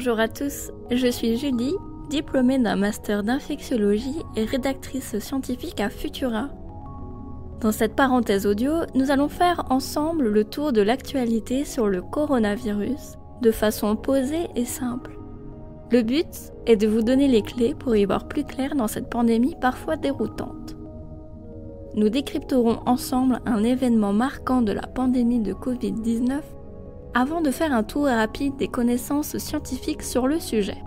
Bonjour à tous, je suis Julie, diplômée d'un master d'infectiologie et rédactrice scientifique à Futura. Dans cette parenthèse audio, nous allons faire ensemble le tour de l'actualité sur le coronavirus de façon posée et simple. Le but est de vous donner les clés pour y voir plus clair dans cette pandémie parfois déroutante. Nous décrypterons ensemble un événement marquant de la pandémie de Covid-19 avant de faire un tour rapide des connaissances scientifiques sur le sujet.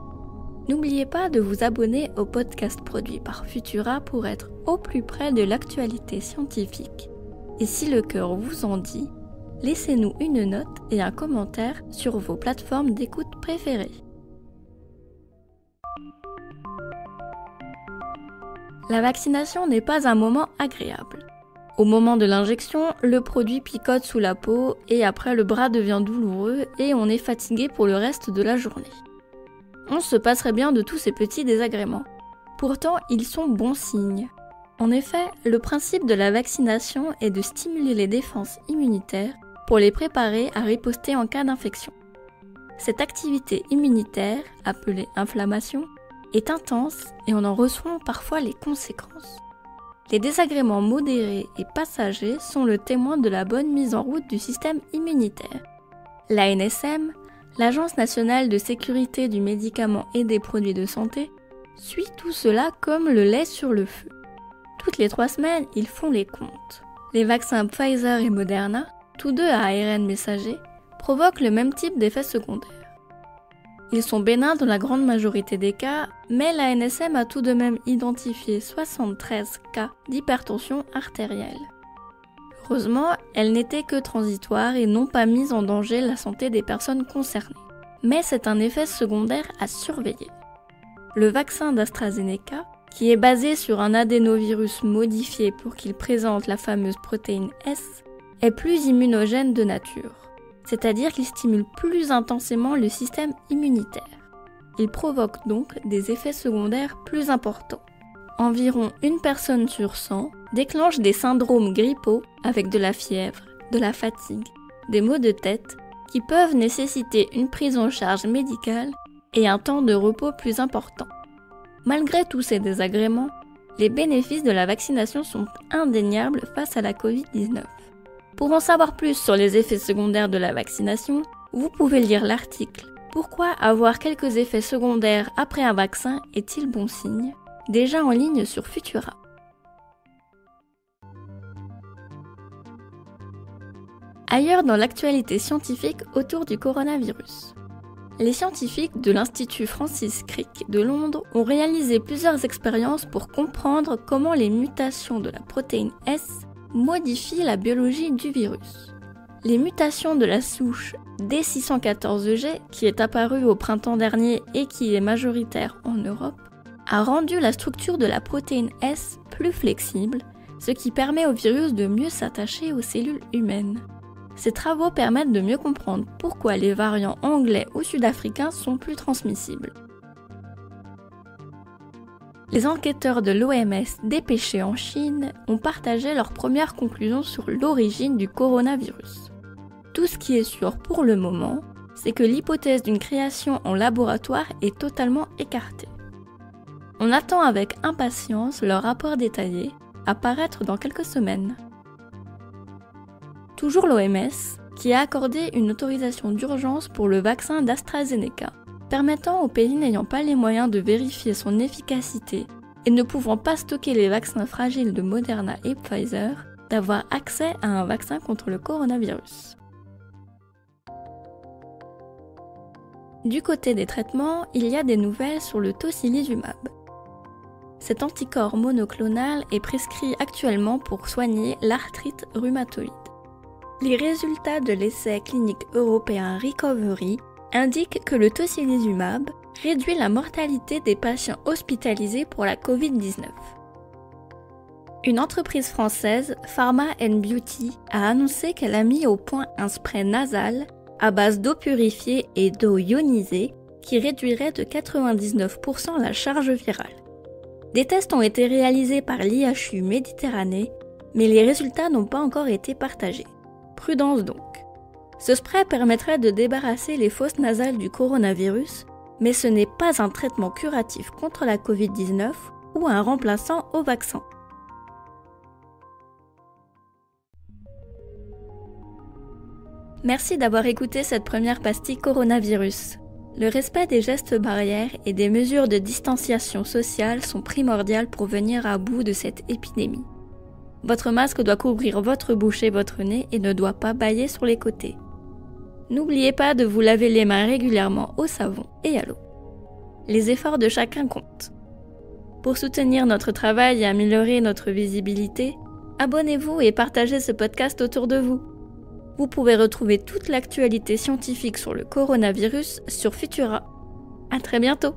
N'oubliez pas de vous abonner au podcast produit par Futura pour être au plus près de l'actualité scientifique. Et si le cœur vous en dit, laissez-nous une note et un commentaire sur vos plateformes d'écoute préférées. La vaccination n'est pas un moment agréable. Au moment de l'injection, le produit picote sous la peau et après le bras devient douloureux et on est fatigué pour le reste de la journée. On se passerait bien de tous ces petits désagréments. Pourtant, ils sont bons signes. En effet, le principe de la vaccination est de stimuler les défenses immunitaires pour les préparer à riposter en cas d'infection. Cette activité immunitaire, appelée inflammation, est intense et on en ressent parfois les conséquences. Les désagréments modérés et passagers sont le témoin de la bonne mise en route du système immunitaire. L'ANSM, l'Agence nationale de sécurité du médicament et des produits de santé, suit tout cela comme le lait sur le feu. Toutes les 3 semaines, ils font les comptes. Les vaccins Pfizer et Moderna, tous deux à ARN messager, provoquent le même type d'effets secondaires. Ils sont bénins dans la grande majorité des cas, mais l'ANSM a tout de même identifié 73 cas d'hypertension artérielle. Heureusement, elles n'étaient que transitoires et n'ont pas mis en danger la santé des personnes concernées. Mais c'est un effet secondaire à surveiller. Le vaccin d'AstraZeneca, qui est basé sur un adénovirus modifié pour qu'il présente la fameuse protéine S, est plus immunogène de nature. C'est-à-dire qu'il stimule plus intensément le système immunitaire. Il provoque donc des effets secondaires plus importants. Environ 1 personne sur 100 déclenche des syndromes grippaux avec de la fièvre, de la fatigue, des maux de tête qui peuvent nécessiter une prise en charge médicale et un temps de repos plus important. Malgré tous ces désagréments, les bénéfices de la vaccination sont indéniables face à la Covid-19. Pour en savoir plus sur les effets secondaires de la vaccination, vous pouvez lire l'article « Pourquoi avoir quelques effets secondaires après un vaccin est-il bon signe ?», déjà en ligne sur Futura. Ailleurs dans l'actualité scientifique autour du coronavirus. Les scientifiques de l'Institut Francis Crick de Londres ont réalisé plusieurs expériences pour comprendre comment les mutations de la protéine S modifie la biologie du virus. Les mutations de la souche D614G, qui est apparue au printemps dernier et qui est majoritaire en Europe, a rendu la structure de la protéine S plus flexible, ce qui permet au virus de mieux s'attacher aux cellules humaines. Ces travaux permettent de mieux comprendre pourquoi les variants anglais ou sud-africains sont plus transmissibles. Les enquêteurs de l'OMS dépêchés en Chine ont partagé leurs premières conclusions sur l'origine du coronavirus. Tout ce qui est sûr pour le moment, c'est que l'hypothèse d'une création en laboratoire est totalement écartée. On attend avec impatience leur rapport détaillé, à paraître dans quelques semaines. Toujours l'OMS, qui a accordé une autorisation d'urgence pour le vaccin d'AstraZeneca, permettant aux pays n'ayant pas les moyens de vérifier son efficacité et ne pouvant pas stocker les vaccins fragiles de Moderna et Pfizer, d'avoir accès à un vaccin contre le coronavirus. Du côté des traitements, il y a des nouvelles sur le tocilizumab. Cet anticorps monoclonal est prescrit actuellement pour soigner l'arthrite rhumatoïde. Les résultats de l'essai clinique européen Recovery indique que le tocilizumab réduit la mortalité des patients hospitalisés pour la Covid-19. Une entreprise française, Pharma & Beauty, a annoncé qu'elle a mis au point un spray nasal à base d'eau purifiée et d'eau ionisée qui réduirait de 99% la charge virale. Des tests ont été réalisés par l'IHU Méditerranée, mais les résultats n'ont pas encore été partagés. Prudence donc. Ce spray permettrait de débarrasser les fosses nasales du coronavirus, Mais ce n'est pas un traitement curatif contre la Covid-19 ou un remplaçant au vaccin. Merci d'avoir écouté cette première pastille coronavirus. Le respect des gestes barrières et des mesures de distanciation sociale sont primordiales pour venir à bout de cette épidémie. Votre masque doit couvrir votre bouche et votre nez et ne doit pas bâiller sur les côtés. N'oubliez pas de vous laver les mains régulièrement au savon et à l'eau. Les efforts de chacun comptent. Pour soutenir notre travail et améliorer notre visibilité, abonnez-vous et partagez ce podcast autour de vous. Vous pouvez retrouver toute l'actualité scientifique sur le coronavirus sur Futura. À très bientôt!